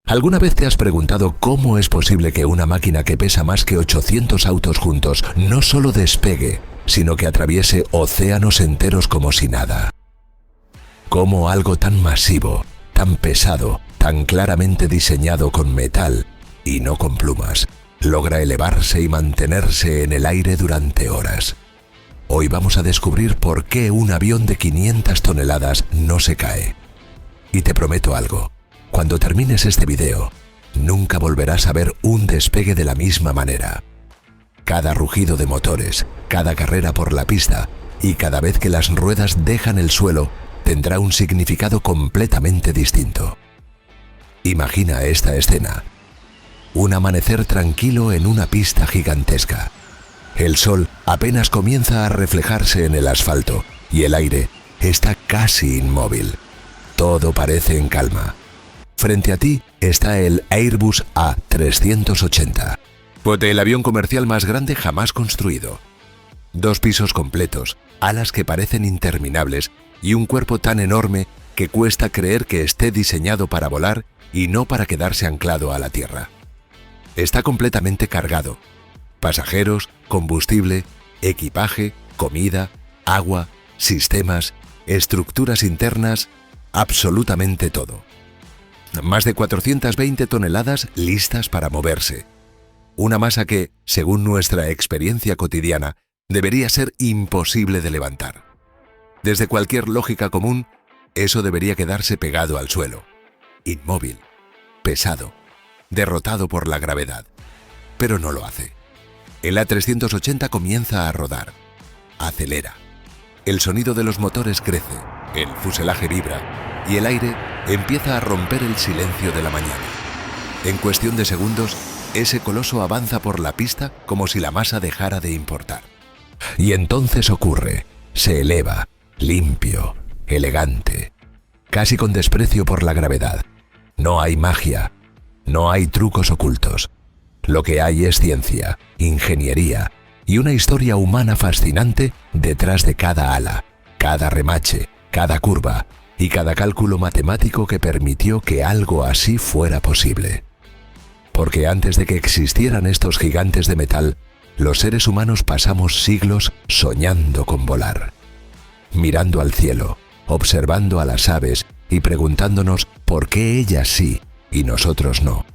¿Alguna vez te has preguntado cómo es posible que una máquina que pesa más que 800 autos juntos no solo despegue, sino que atraviese océanos enteros como si nada? ¿Cómo algo tan masivo, tan pesado, tan claramente diseñado con metal y no con plumas, logra elevarse y mantenerse en el aire durante horas? Hoy vamos a descubrir por qué un avión de 500 toneladas no se cae. Y te prometo algo. Cuando termines este video, nunca volverás a ver un despegue de la misma manera. Cada rugido de motores, cada carrera por la pista y cada vez que las ruedas dejan el suelo tendrá un significado completamente distinto. Imagina esta escena. Un amanecer tranquilo en una pista gigantesca. El sol apenas comienza a reflejarse en el asfalto y el aire está casi inmóvil. Todo parece en calma. Frente a ti está el Airbus A380, el avión comercial más grande jamás construido. 2 pisos completos, alas que parecen interminables y un cuerpo tan enorme que cuesta creer que esté diseñado para volar y no para quedarse anclado a la tierra. Está completamente cargado. Pasajeros, combustible, equipaje, comida, agua, sistemas, estructuras internas, absolutamente todo. Más de 420 toneladas listas para moverse. Una masa que, según nuestra experiencia cotidiana, debería ser imposible de levantar. Desde cualquier lógica común, eso debería quedarse pegado al suelo. Inmóvil, pesado, derrotado por la gravedad. Pero no lo hace. El A380 comienza a rodar. Acelera. El sonido de los motores crece, el fuselaje vibra y el aire empieza a romper el silencio de la mañana. En cuestión de segundos, ese coloso avanza por la pista como si la masa dejara de importar. Y entonces ocurre. Se eleva, limpio, elegante, casi con desprecio por la gravedad. No hay magia, no hay trucos ocultos. Lo que hay es ciencia, ingeniería y una historia humana fascinante detrás de cada ala, cada remache, cada curva y cada cálculo matemático que permitió que algo así fuera posible. Porque antes de que existieran estos gigantes de metal, los seres humanos pasamos siglos soñando con volar. Mirando al cielo, observando a las aves y preguntándonos por qué ellas sí y nosotros no.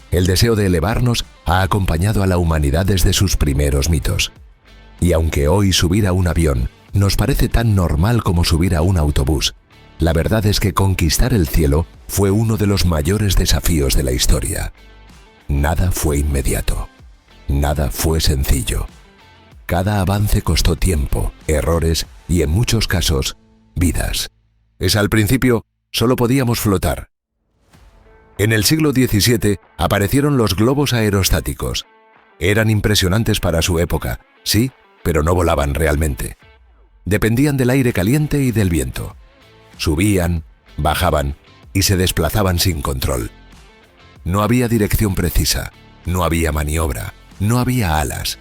El deseo de elevarnos ha acompañado a la humanidad desde sus primeros mitos. Y aunque hoy subir a un avión nos parece tan normal como subir a un autobús, la verdad es que conquistar el cielo fue uno de los mayores desafíos de la historia. Nada fue inmediato. Nada fue sencillo. Cada avance costó tiempo, errores y, en muchos casos, vidas. Al principio, solo podíamos flotar. En el siglo XVII aparecieron los globos aerostáticos. Eran impresionantes para su época, sí, pero no volaban realmente. Dependían del aire caliente y del viento. Subían, bajaban y se desplazaban sin control. No había dirección precisa, no había maniobra, no había alas.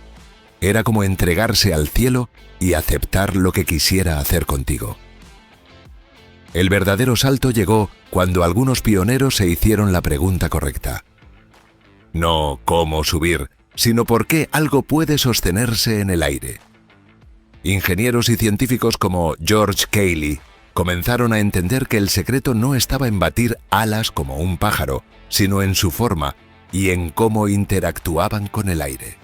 Era como entregarse al cielo y aceptar lo que quisiera hacer contigo. El verdadero salto llegó cuando algunos pioneros se hicieron la pregunta correcta. No cómo subir, sino por qué algo puede sostenerse en el aire. Ingenieros y científicos como George Cayley comenzaron a entender que el secreto no estaba en batir alas como un pájaro, sino en su forma y en cómo interactuaban con el aire.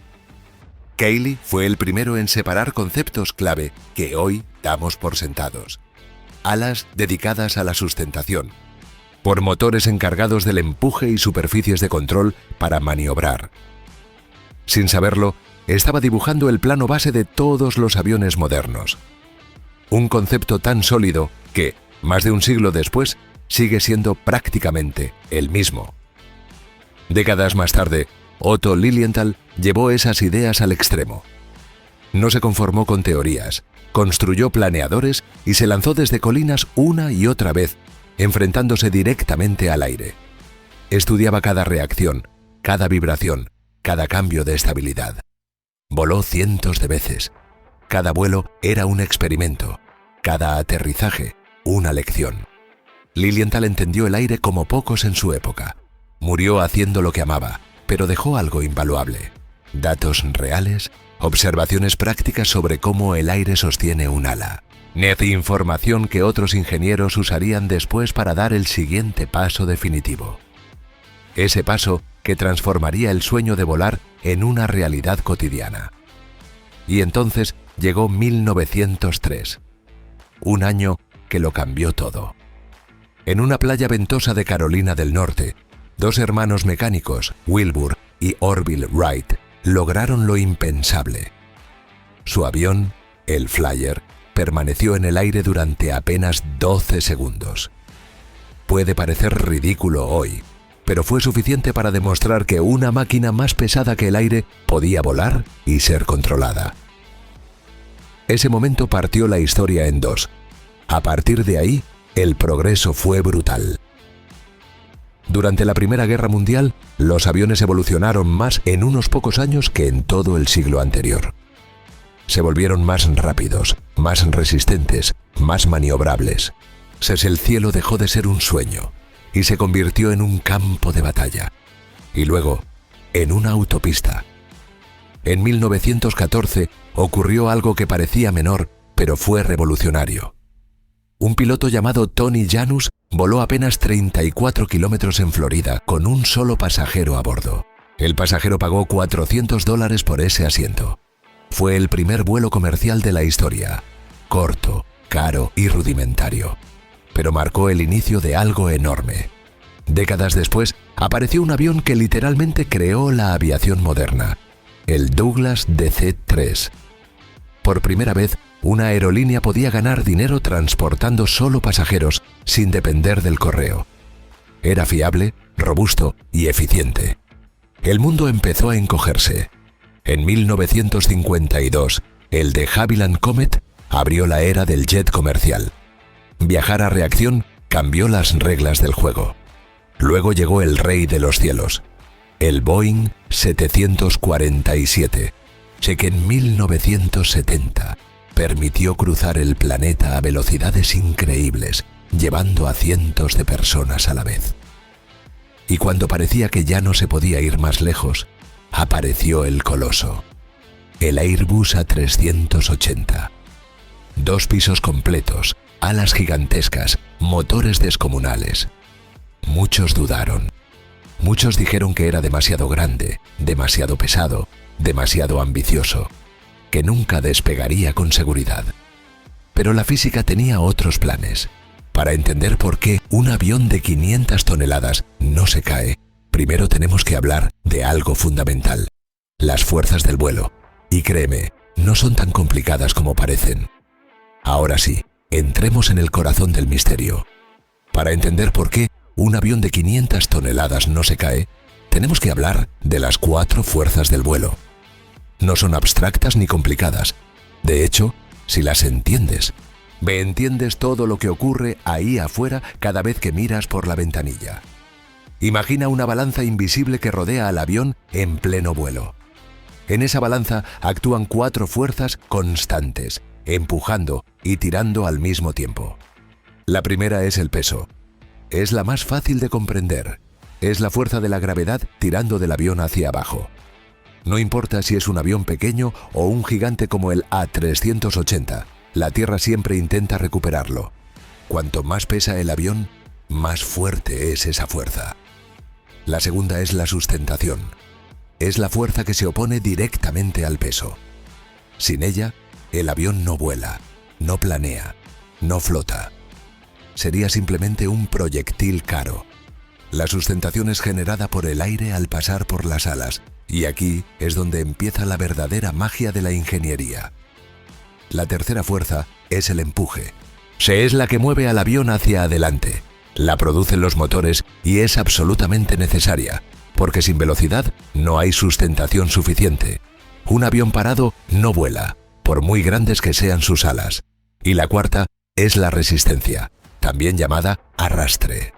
Cayley fue el primero en separar conceptos clave que hoy damos por sentados. Alas dedicadas a la sustentación, por motores encargados del empuje y superficies de control para maniobrar. Sin saberlo, estaba dibujando el plano base de todos los aviones modernos. Un concepto tan sólido que, más de un siglo después, sigue siendo prácticamente el mismo. Décadas más tarde, Otto Lilienthal llevó esas ideas al extremo. No se conformó con teorías, construyó planeadores y se lanzó desde colinas una y otra vez, enfrentándose directamente al aire. Estudiaba cada reacción, cada vibración, cada cambio de estabilidad. Voló cientos de veces. Cada vuelo era un experimento, cada aterrizaje una lección. Lilienthal entendió el aire como pocos en su época. Murió haciendo lo que amaba, pero dejó algo invaluable: datos reales, observaciones prácticas sobre cómo el aire sostiene un ala, información que otros ingenieros usarían después para dar el siguiente paso definitivo. Ese paso que transformaría el sueño de volar en una realidad cotidiana. Y entonces llegó 1903, un año que lo cambió todo. En una playa ventosa de Carolina del Norte, dos hermanos mecánicos, Wilbur y Orville Wright, lograron lo impensable. Su avión, el Flyer, permaneció en el aire durante apenas 12 segundos. Puede parecer ridículo hoy, pero fue suficiente para demostrar que una máquina más pesada que el aire podía volar y ser controlada. Ese momento partió la historia en dos. A partir de ahí, el progreso fue brutal. Durante la Primera Guerra Mundial, los aviones evolucionaron más en unos pocos años que en todo el siglo anterior. Se volvieron más rápidos, más resistentes, más maniobrables. El cielo dejó de ser un sueño y se convirtió en un campo de batalla. Y luego, en una autopista. En 1914 ocurrió algo que parecía menor, pero fue revolucionario. Un piloto llamado Tony Janus voló apenas 34 kilómetros en Florida con un solo pasajero a bordo. El pasajero pagó $400 por ese asiento. Fue el primer vuelo comercial de la historia. Corto, caro y rudimentario. Pero marcó el inicio de algo enorme. Décadas después, apareció un avión que literalmente creó la aviación moderna, el Douglas DC-3. Por primera vez, una aerolínea podía ganar dinero transportando solo pasajeros, sin depender del correo. Era fiable, robusto y eficiente. El mundo empezó a encogerse. En 1952, el de Havilland Comet abrió la era del jet comercial. Viajar a reacción cambió las reglas del juego. Luego llegó el rey de los cielos, el Boeing 747, que en 1970 permitió cruzar el planeta a velocidades increíbles, llevando a cientos de personas a la vez. Y cuando parecía que ya no se podía ir más lejos, apareció el coloso, el Airbus A380. 2 pisos completos, alas gigantescas, motores descomunales. Muchos dudaron. Muchos dijeron que era demasiado grande, demasiado pesado, demasiado ambicioso, que nunca despegaría con seguridad. Pero la física tenía otros planes. Para entender por qué un avión de 500 toneladas no se cae, primero tenemos que hablar de algo fundamental: las fuerzas del vuelo. Y créeme, no son tan complicadas como parecen. Ahora sí, entremos en el corazón del misterio. Para entender por qué un avión de 500 toneladas no se cae, tenemos que hablar de las 4 fuerzas del vuelo. No son abstractas ni complicadas. De hecho, si las entiendes todo lo que ocurre ahí afuera cada vez que miras por la ventanilla. Imagina una balanza invisible que rodea al avión en pleno vuelo. En esa balanza actúan 4 fuerzas constantes, empujando y tirando al mismo tiempo. La primera es el peso. Es la más fácil de comprender. Es la fuerza de la gravedad tirando del avión hacia abajo. No importa si es un avión pequeño o un gigante como el A380, la Tierra siempre intenta recuperarlo. Cuanto más pesa el avión, más fuerte es esa fuerza. La segunda es la sustentación. Es la fuerza que se opone directamente al peso. Sin ella, el avión no vuela, no planea, no flota. Sería simplemente un proyectil caro. La sustentación es generada por el aire al pasar por las alas, y aquí es donde empieza la verdadera magia de la ingeniería. La tercera fuerza es el empuje. Es la que mueve al avión hacia adelante. La producen los motores y es absolutamente necesaria, porque sin velocidad no hay sustentación suficiente. Un avión parado no vuela, por muy grandes que sean sus alas. Y la cuarta es la resistencia, también llamada arrastre.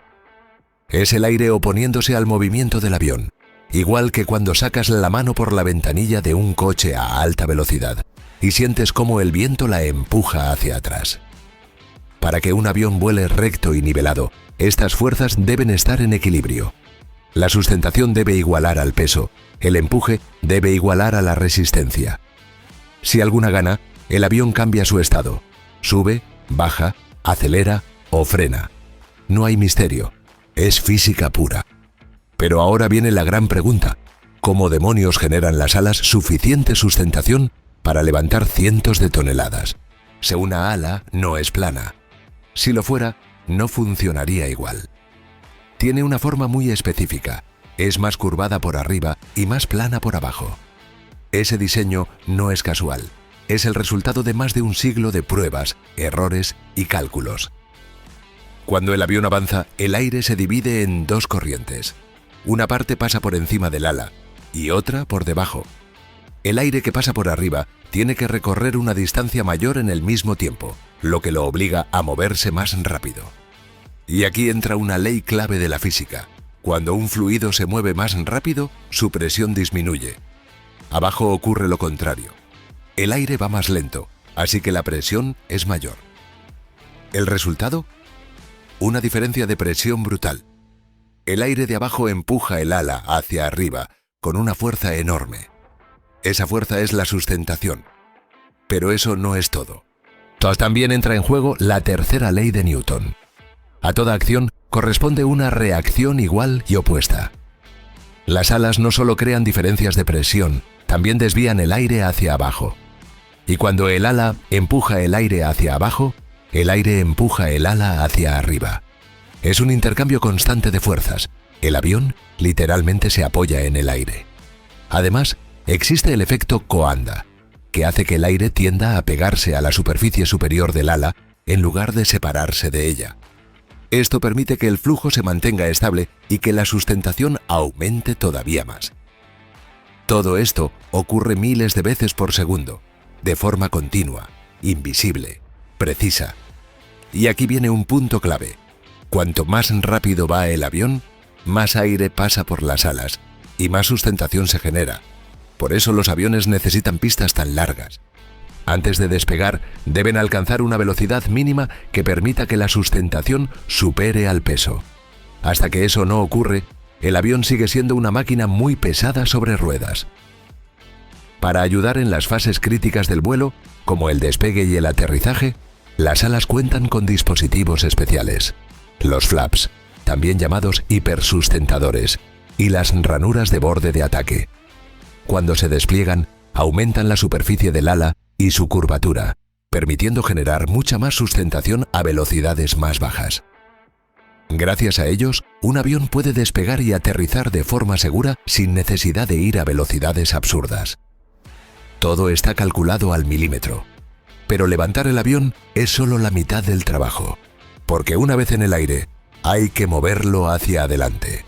Es el aire oponiéndose al movimiento del avión, igual que cuando sacas la mano por la ventanilla de un coche a alta velocidad y sientes cómo el viento la empuja hacia atrás. Para que un avión vuele recto y nivelado, estas fuerzas deben estar en equilibrio. La sustentación debe igualar al peso, el empuje debe igualar a la resistencia. Si alguna gana, el avión cambia su estado. Sube, baja, acelera o frena. No hay misterio, es física pura. Pero ahora viene la gran pregunta: ¿cómo demonios generan las alas suficiente sustentación para levantar cientos de toneladas? Si una ala no es plana. Si lo fuera, no funcionaría igual. Tiene una forma muy específica, es más curvada por arriba y más plana por abajo. Ese diseño no es casual, es el resultado de más de un siglo de pruebas, errores y cálculos. Cuando el avión avanza, el aire se divide en dos corrientes. Una parte pasa por encima del ala y otra por debajo. El aire que pasa por arriba tiene que recorrer una distancia mayor en el mismo tiempo, lo que lo obliga a moverse más rápido. Y aquí entra una ley clave de la física. Cuando un fluido se mueve más rápido, su presión disminuye. Abajo ocurre lo contrario. El aire va más lento, así que la presión es mayor. ¿El resultado? Una diferencia de presión brutal. El aire de abajo empuja el ala hacia arriba con una fuerza enorme. Esa fuerza es la sustentación. Pero eso no es todo. También entra en juego la tercera ley de Newton. A toda acción corresponde una reacción igual y opuesta. Las alas no solo crean diferencias de presión, también desvían el aire hacia abajo. Y cuando el ala empuja el aire hacia abajo, el aire empuja el ala hacia arriba. Es un intercambio constante de fuerzas. El avión literalmente se apoya en el aire. Además, existe el efecto Coanda, que hace que el aire tienda a pegarse a la superficie superior del ala en lugar de separarse de ella. Esto permite que el flujo se mantenga estable y que la sustentación aumente todavía más. Todo esto ocurre miles de veces por segundo, de forma continua, invisible, precisa. Y aquí viene un punto clave. Cuanto más rápido va el avión, más aire pasa por las alas y más sustentación se genera. Por eso los aviones necesitan pistas tan largas. Antes de despegar, deben alcanzar una velocidad mínima que permita que la sustentación supere al peso. Hasta que eso no ocurre, el avión sigue siendo una máquina muy pesada sobre ruedas. Para ayudar en las fases críticas del vuelo, como el despegue y el aterrizaje, las alas cuentan con dispositivos especiales. Los flaps, también llamados hipersustentadores, y las ranuras de borde de ataque. Cuando se despliegan, aumentan la superficie del ala y su curvatura, permitiendo generar mucha más sustentación a velocidades más bajas. Gracias a ellos, un avión puede despegar y aterrizar de forma segura sin necesidad de ir a velocidades absurdas. Todo está calculado al milímetro. Pero levantar el avión es solo la mitad del trabajo, porque una vez en el aire, hay que moverlo hacia adelante.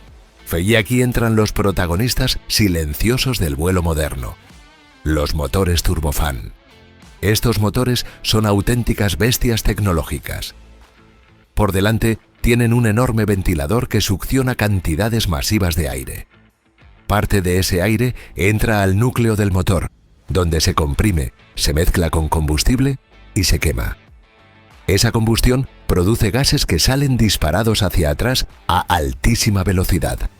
Y aquí entran los protagonistas silenciosos del vuelo moderno: los motores turbofán. Estos motores son auténticas bestias tecnológicas. Por delante tienen un enorme ventilador que succiona cantidades masivas de aire. Parte de ese aire entra al núcleo del motor, donde se comprime, se mezcla con combustible y se quema. Esa combustión produce gases que salen disparados hacia atrás a altísima velocidad.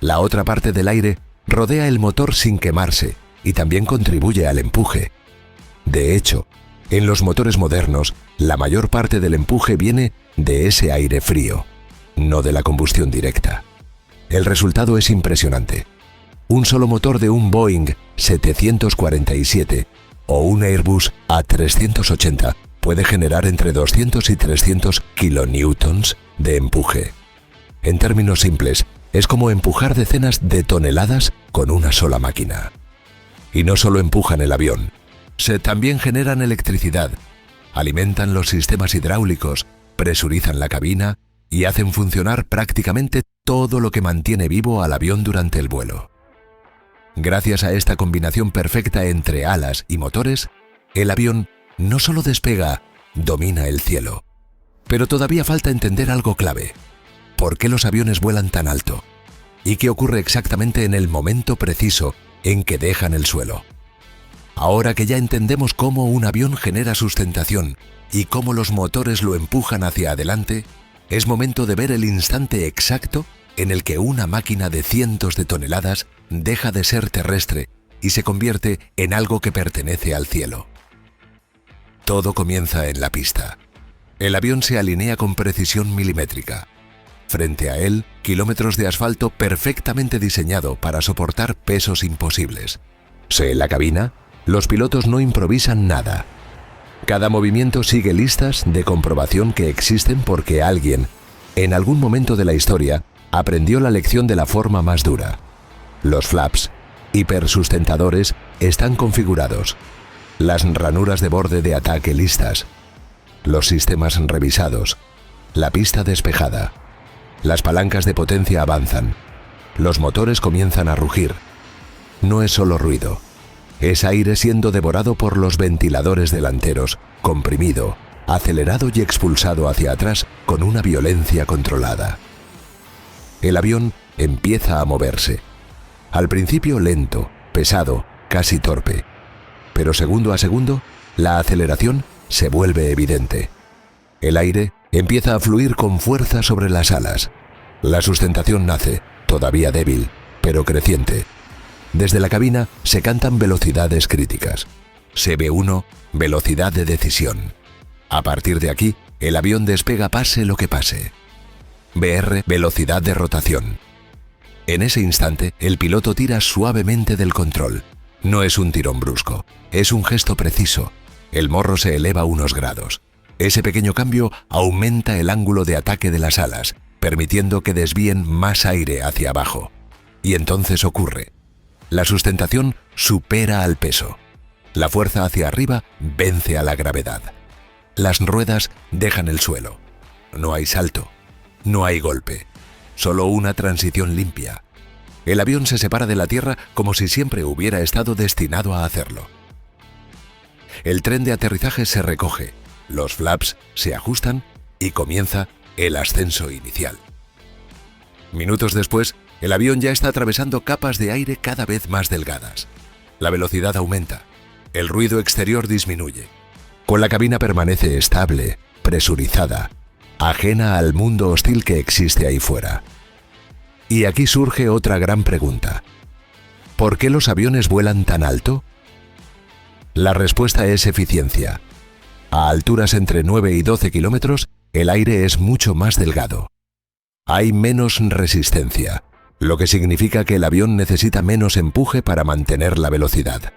La otra parte del aire rodea el motor sin quemarse y también contribuye al empuje. De hecho, en los motores modernos, la mayor parte del empuje viene de ese aire frío, no de la combustión directa. El resultado es impresionante. Un solo motor de un Boeing 747 o un Airbus A380 puede generar entre 200 y 300 kilonewtons de empuje. En términos simples, es como empujar decenas de toneladas con una sola máquina. Y no solo empujan el avión, también generan electricidad, alimentan los sistemas hidráulicos, presurizan la cabina y hacen funcionar prácticamente todo lo que mantiene vivo al avión durante el vuelo. Gracias a esta combinación perfecta entre alas y motores, el avión no solo despega, domina el cielo. Pero todavía falta entender algo clave: ¿por qué los aviones vuelan tan alto? ¿Y qué ocurre exactamente en el momento preciso en que dejan el suelo? Ahora que ya entendemos cómo un avión genera sustentación y cómo los motores lo empujan hacia adelante, es momento de ver el instante exacto en el que una máquina de cientos de toneladas deja de ser terrestre y se convierte en algo que pertenece al cielo. Todo comienza en la pista. El avión se alinea con precisión milimétrica. Frente a él, kilómetros de asfalto perfectamente diseñado para soportar pesos imposibles. En la cabina, los pilotos no improvisan nada. Cada movimiento sigue listas de comprobación que existen porque alguien, en algún momento de la historia, aprendió la lección de la forma más dura. Los flaps, hipersustentadores, están configurados. Las ranuras de borde de ataque listas. Los sistemas revisados. La pista despejada. Las palancas de potencia avanzan. Los motores comienzan a rugir. No es solo ruido. Es aire siendo devorado por los ventiladores delanteros, comprimido, acelerado y expulsado hacia atrás con una violencia controlada. El avión empieza a moverse. Al principio lento, pesado, casi torpe. Pero segundo a segundo, la aceleración se vuelve evidente. El aire empieza a fluir con fuerza sobre las alas. La sustentación nace, todavía débil, pero creciente. Desde la cabina se cantan velocidades críticas. CB1, velocidad de decisión. A partir de aquí, el avión despega pase lo que pase. BR, velocidad de rotación. En ese instante, el piloto tira suavemente del control. No es un tirón brusco, es un gesto preciso. El morro se eleva unos grados. Ese pequeño cambio aumenta el ángulo de ataque de las alas, permitiendo que desvíen más aire hacia abajo. Y entonces ocurre. La sustentación supera al peso. La fuerza hacia arriba vence a la gravedad. Las ruedas dejan el suelo. No hay salto. No hay golpe. Solo una transición limpia. El avión se separa de la tierra como si siempre hubiera estado destinado a hacerlo. El tren de aterrizaje se recoge, los flaps se ajustan y comienza el ascenso inicial. Minutos después, el avión ya está atravesando capas de aire cada vez más delgadas. La velocidad aumenta, el ruido exterior disminuye. Con la cabina permanece estable, presurizada, ajena al mundo hostil que existe ahí fuera. Y aquí surge otra gran pregunta. ¿Por qué los aviones vuelan tan alto? La respuesta es eficiencia. A alturas entre 9 y 12 kilómetros, el aire es mucho más delgado. Hay menos resistencia, lo que significa que el avión necesita menos empuje para mantener la velocidad.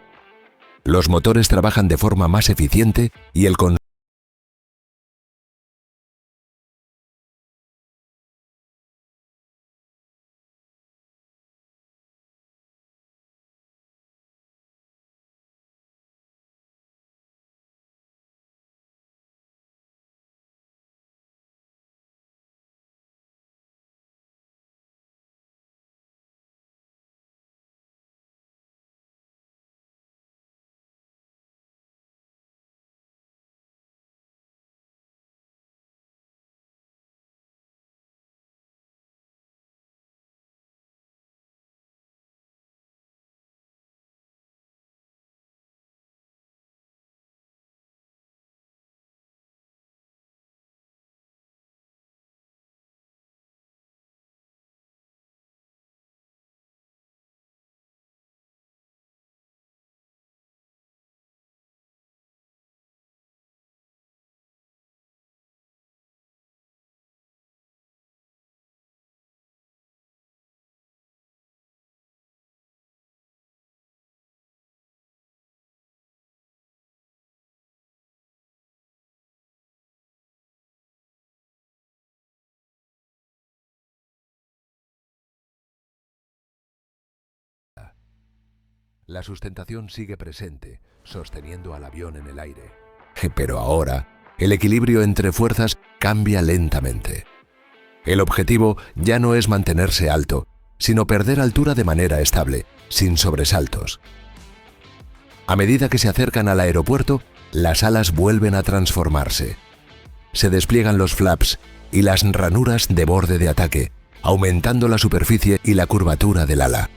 Los motores trabajan de forma más eficiente y el La sustentación sigue presente, sosteniendo al avión en el aire. Pero ahora, el equilibrio entre fuerzas cambia lentamente. El objetivo ya no es mantenerse alto, sino perder altura de manera estable, sin sobresaltos. A medida que se acercan al aeropuerto, las alas vuelven a transformarse. Se despliegan los flaps y las ranuras de borde de ataque, aumentando la superficie y la curvatura del ala.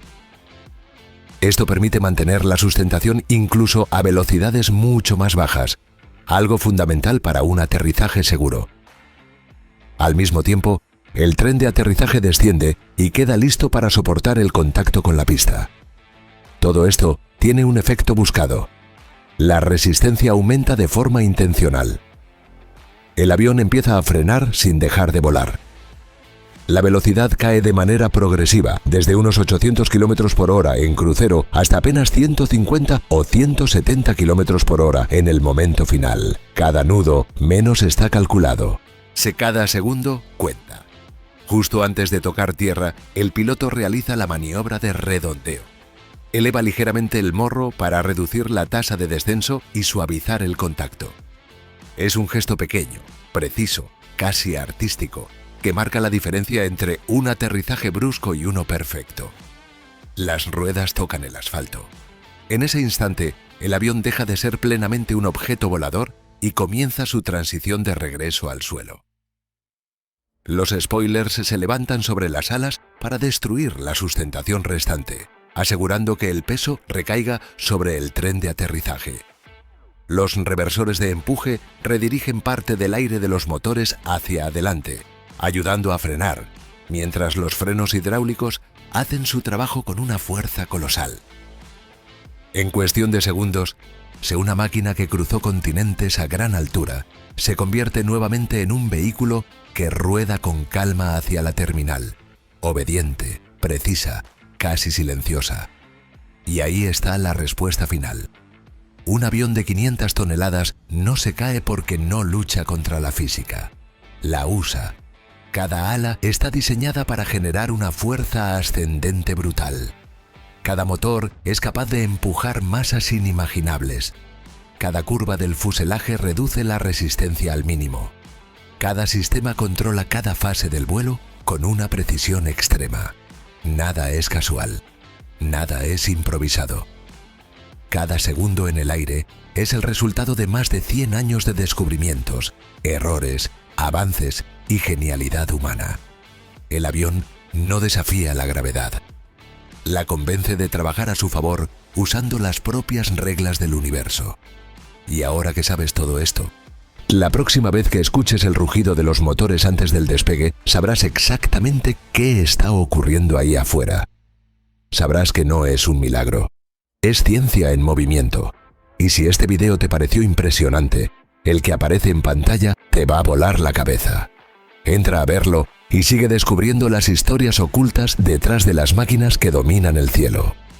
Esto permite mantener la sustentación incluso a velocidades mucho más bajas, algo fundamental para un aterrizaje seguro. Al mismo tiempo, el tren de aterrizaje desciende y queda listo para soportar el contacto con la pista. Todo esto tiene un efecto buscado. La resistencia aumenta de forma intencional. El avión empieza a frenar sin dejar de volar. La velocidad cae de manera progresiva, desde unos 800 km por hora en crucero hasta apenas 150 o 170 km por hora en el momento final. Cada nudo menos está calculado. Cada segundo cuenta. Justo antes de tocar tierra, el piloto realiza la maniobra de redondeo. Eleva ligeramente el morro para reducir la tasa de descenso y suavizar el contacto. Es un gesto pequeño, preciso, casi artístico, que marca la diferencia entre un aterrizaje brusco y uno perfecto. Las ruedas tocan el asfalto. En ese instante, el avión deja de ser plenamente un objeto volador y comienza su transición de regreso al suelo. Los spoilers se levantan sobre las alas para destruir la sustentación restante, asegurando que el peso recaiga sobre el tren de aterrizaje. Los reversores de empuje redirigen parte del aire de los motores hacia adelante, ayudando a frenar, mientras los frenos hidráulicos hacen su trabajo con una fuerza colosal. En cuestión de segundos, una máquina que cruzó continentes a gran altura se convierte nuevamente en un vehículo que rueda con calma hacia la terminal, obediente, precisa, casi silenciosa. Y ahí está la respuesta final. Un avión de 500 toneladas no se cae porque no lucha contra la física. La usa. Cada ala está diseñada para generar una fuerza ascendente brutal. Cada motor es capaz de empujar masas inimaginables. Cada curva del fuselaje reduce la resistencia al mínimo. Cada sistema controla cada fase del vuelo con una precisión extrema. Nada es casual. Nada es improvisado. Cada segundo en el aire es el resultado de más de 100 años de descubrimientos, errores, avances y genialidad humana. El avión no desafía la gravedad. La convence de trabajar a su favor usando las propias reglas del universo. Y ahora que sabes todo esto, la próxima vez que escuches el rugido de los motores antes del despegue, sabrás exactamente qué está ocurriendo ahí afuera. Sabrás que no es un milagro. Es ciencia en movimiento. Y si este video te pareció impresionante, el que aparece en pantalla te va a volar la cabeza. Entra a verlo y sigue descubriendo las historias ocultas detrás de las máquinas que dominan el cielo.